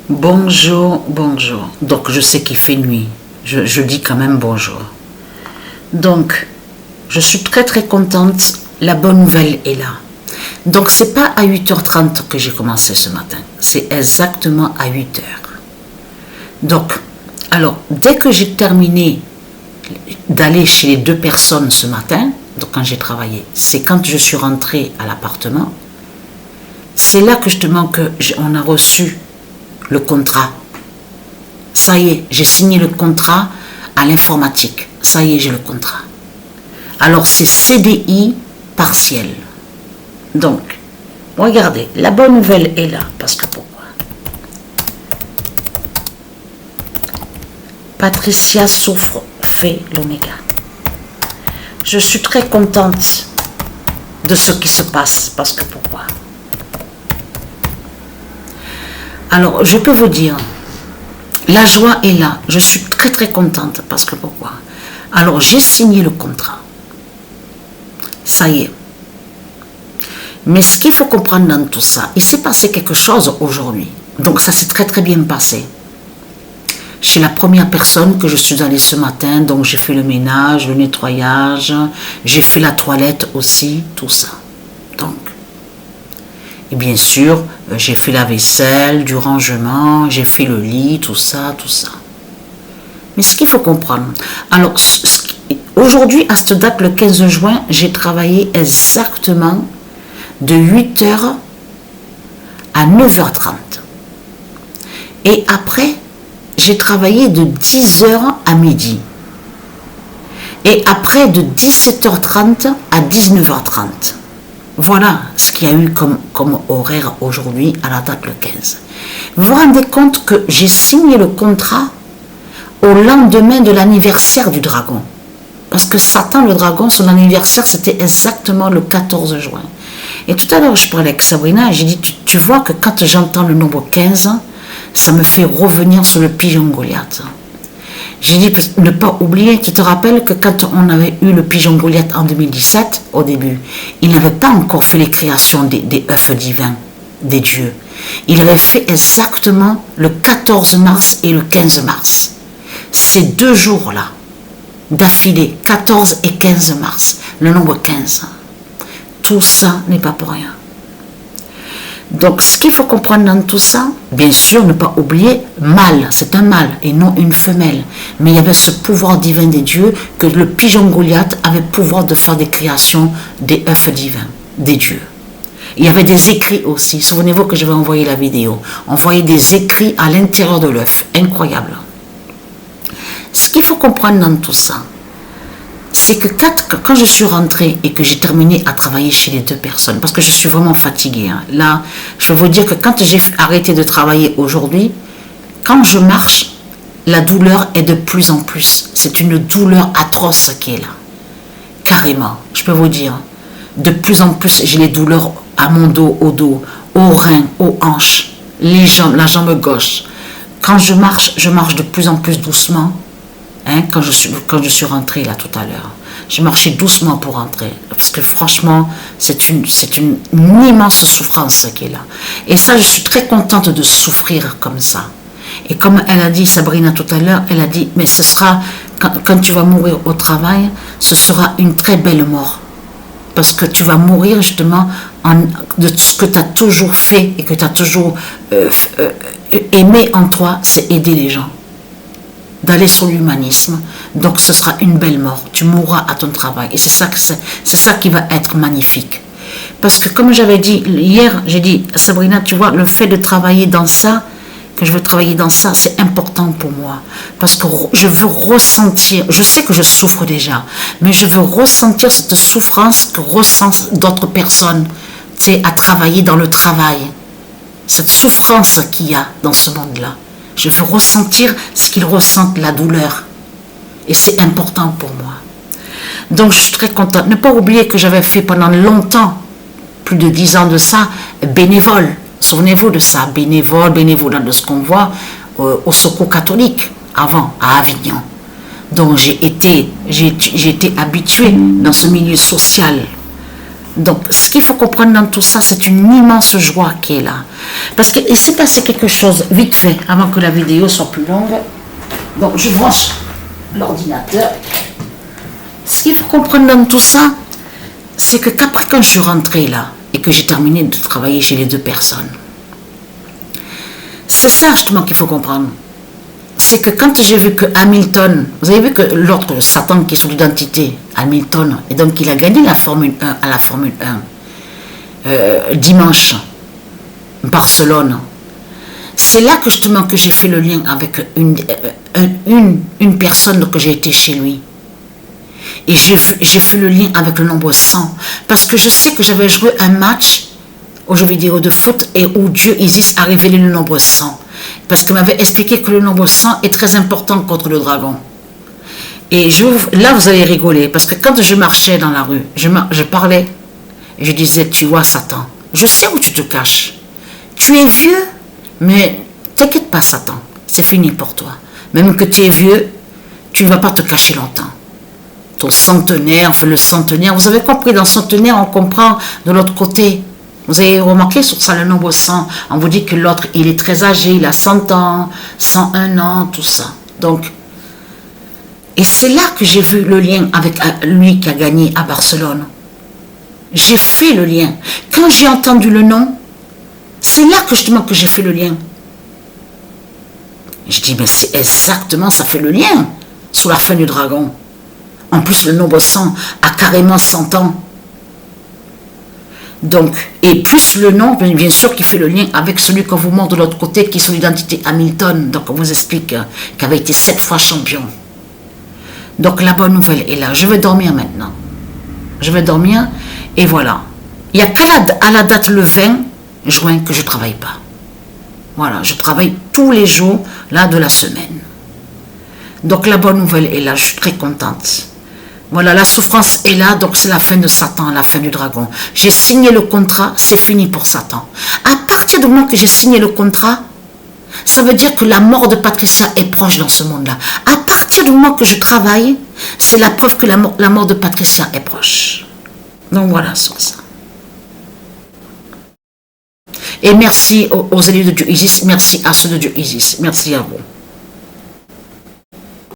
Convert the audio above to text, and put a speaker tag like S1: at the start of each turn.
S1: Bonjour, bonjour. Donc, je sais qu'il fait nuit. Je dis quand même bonjour. Donc, je suis très très contente. La bonne nouvelle est là. Donc, c'est pas à 8h30 que j'ai commencé ce matin. C'est exactement à 8h. Donc, alors, dès que j'ai terminé d'aller chez les deux personnes ce matin, donc quand j'ai travaillé, c'est quand je suis rentrée à l'appartement, c'est là que justement on a reçu le contrat. Ça y est, j'ai signé le contrat à l'informatique. Ça y est, j'ai le contrat. Alors, c'est CDI partiel. Donc, regardez, la bonne nouvelle est là. Parce que pourquoi? Patricia souffre, fait l'oméga. Je suis très contente de ce qui se passe. Parce que pourquoi? Alors, je peux vous dire, la joie est là. Je suis très très contente. Parce que pourquoi? Alors, j'ai signé le contrat. Ça y est. Mais ce qu'il faut comprendre dans tout ça, il s'est passé quelque chose aujourd'hui. Donc, ça s'est très très bien passé. Chez la première personne que je suis allée ce matin, donc j'ai fait le ménage, le nettoyage, j'ai fait la toilette aussi, tout ça. Donc, et bien sûr, j'ai fait la vaisselle, du rangement, j'ai fait le lit, tout ça, tout ça. Mais ce qu'il faut comprendre, alors aujourd'hui, à cette date, le 15 juin, j'ai travaillé exactement de 8h à 9h30. Et après, j'ai travaillé de 10h à midi. Et après, de 17h30 à 19h30. Voilà ce qu'il y a eu comme horaire aujourd'hui à la date le 15. Vous vous rendez compte que j'ai signé le contrat au lendemain de l'anniversaire du dragon. Parce que Satan, le dragon, son anniversaire, c'était exactement le 14 juin. Et tout à l'heure, je parlais avec Sabrina, j'ai dit, tu vois que quand j'entends le nombre 15, ça me fait revenir sur le pigeon Goliath. J'ai dit, ne pas oublier, tu te rappelles que quand on avait eu le pigeon Goliath en 2017, au début, il n'avait pas encore fait les créations des œufs divins, des dieux. Il avait fait exactement le 14 mars et le 15 mars. Ces 2 jours-là, d'affilée, 14 et 15 mars, le nombre 15. Tout ça n'est pas pour rien. Donc, ce qu'il faut comprendre dans tout ça, bien sûr, ne pas oublier, mâle, c'est un mâle et non une femelle. Mais il y avait ce pouvoir divin des dieux que le pigeon Goliath avait le pouvoir de faire des créations des œufs divins, des dieux. Il y avait des écrits aussi. Souvenez-vous que je vais envoyer la vidéo. On voyait des écrits à l'intérieur de l'œuf. Incroyable. Ce qu'il faut comprendre dans tout ça, c'est que quand je suis rentrée et que j'ai terminé à travailler chez les deux personnes, parce que je suis vraiment fatiguée, hein, là, je veux vous dire que quand j'ai arrêté de travailler aujourd'hui, quand je marche, la douleur est de plus en plus. C'est une douleur atroce qui est là. Carrément, je peux vous dire. De plus en plus, j'ai les douleurs à mon dos, aux reins, aux hanches, les jambes, la jambe gauche. Quand je marche de plus en plus doucement. Hein, quand je suis rentrée là tout à l'heure, j'ai marché doucement pour rentrer parce que franchement c'est une immense souffrance qui est là, et ça je suis très contente de souffrir comme ça. Et comme elle a dit, Sabrina, tout à l'heure, elle a dit, mais ce sera quand tu vas mourir au travail, ce sera une très belle mort, parce que tu vas mourir justement de ce que tu as toujours fait et que tu as toujours aimé en toi, c'est aider les gens, d'aller sur l'humanisme. Donc ce sera une belle mort, tu mourras à ton travail, et c'est ça qui va être magnifique. Parce que comme j'avais dit hier, j'ai dit, Sabrina, tu vois, le fait de travailler dans ça, que je veux travailler dans ça, c'est important pour moi, parce que je veux ressentir, je sais que je souffre déjà, mais je veux ressentir cette souffrance que ressentent d'autres personnes, tu sais, à travailler dans le travail, cette souffrance qu'il y a dans ce monde-là. Je veux ressentir ce qu'ils ressentent, la douleur. Et c'est important pour moi. Donc je suis très contente. Ne pas oublier que j'avais fait pendant longtemps, plus de 10 ans de ça, bénévole. Souvenez-vous de ça, bénévole de ce qu'on voit au Secours catholique, avant, à Avignon. Donc j'ai été habituée dans ce milieu social Donc, ce qu'il faut comprendre dans tout ça, c'est une immense joie qui est là. Parce qu'il s'est passé quelque chose, vite fait, avant que la vidéo soit plus longue. Donc, je branche l'ordinateur. Ce qu'il faut comprendre dans tout ça, c'est que qu'après, quand je suis rentrée là, et que j'ai terminé de travailler chez les deux personnes, c'est ça justement qu'il faut comprendre. C'est que quand j'ai vu que Hamilton, vous avez vu que l'autre, le Satan qui est sur l'identité, Hamilton, et donc il a gagné la Formule 1 à la Formule 1 dimanche, Barcelone. C'est là que justement que j'ai fait le lien avec une personne que j'ai été chez lui. Et j'ai fait le lien avec le nombre 100. Parce que je sais que j'avais joué un match aux jeux vidéo de foot et où Dieu Isis a révélé le nombre 100. Parce qu'il m'avait expliqué que le nombre 100 est très important contre le dragon. Et là, vous allez rigoler. Parce que quand je marchais dans la rue, je parlais. Et je disais, tu vois Satan, je sais où tu te caches. Tu es vieux, mais t'inquiète pas Satan, c'est fini pour toi. Même que tu es vieux, tu ne vas pas te cacher longtemps. Ton centenaire, le centenaire, vous avez compris, dans centenaire, on comprend de l'autre côté. Vous avez remarqué sur ça le nombre 100, on vous dit que l'autre, il est très âgé, il a 100 ans, 101 ans, tout ça. Donc, et c'est là que j'ai vu le lien avec lui qui a gagné à Barcelone. J'ai fait le lien. Quand j'ai entendu le nom, c'est là que justement que j'ai fait le lien. Je dis, mais c'est exactement, ça fait le lien sous la fin du dragon. En plus, le nombre 100 a carrément 100 ans. Donc, et plus le nom, bien sûr, qui fait le lien avec celui qu'on vous montre de l'autre côté, qui est son identité Hamilton. Donc, on vous explique qu'il avait été 7 fois champion. Donc, la bonne nouvelle est là. Je vais dormir maintenant. Je vais dormir et voilà. Il n'y a qu'à la date le 20 juin que je ne travaille pas. Voilà, je travaille tous les jours là de la semaine. Donc, la bonne nouvelle est là. Je suis très contente. Voilà, la souffrance est là, donc c'est la fin de Satan, la fin du dragon. J'ai signé le contrat, c'est fini pour Satan. À partir du moment que j'ai signé le contrat, ça veut dire que la mort de Patricia est proche dans ce monde-là. À partir du moment que je travaille, c'est la preuve que la mort de Patricia est proche. Donc voilà, sur ça. Et merci aux élus de Dieu Isis, merci à ceux de Dieu Isis, merci à vous.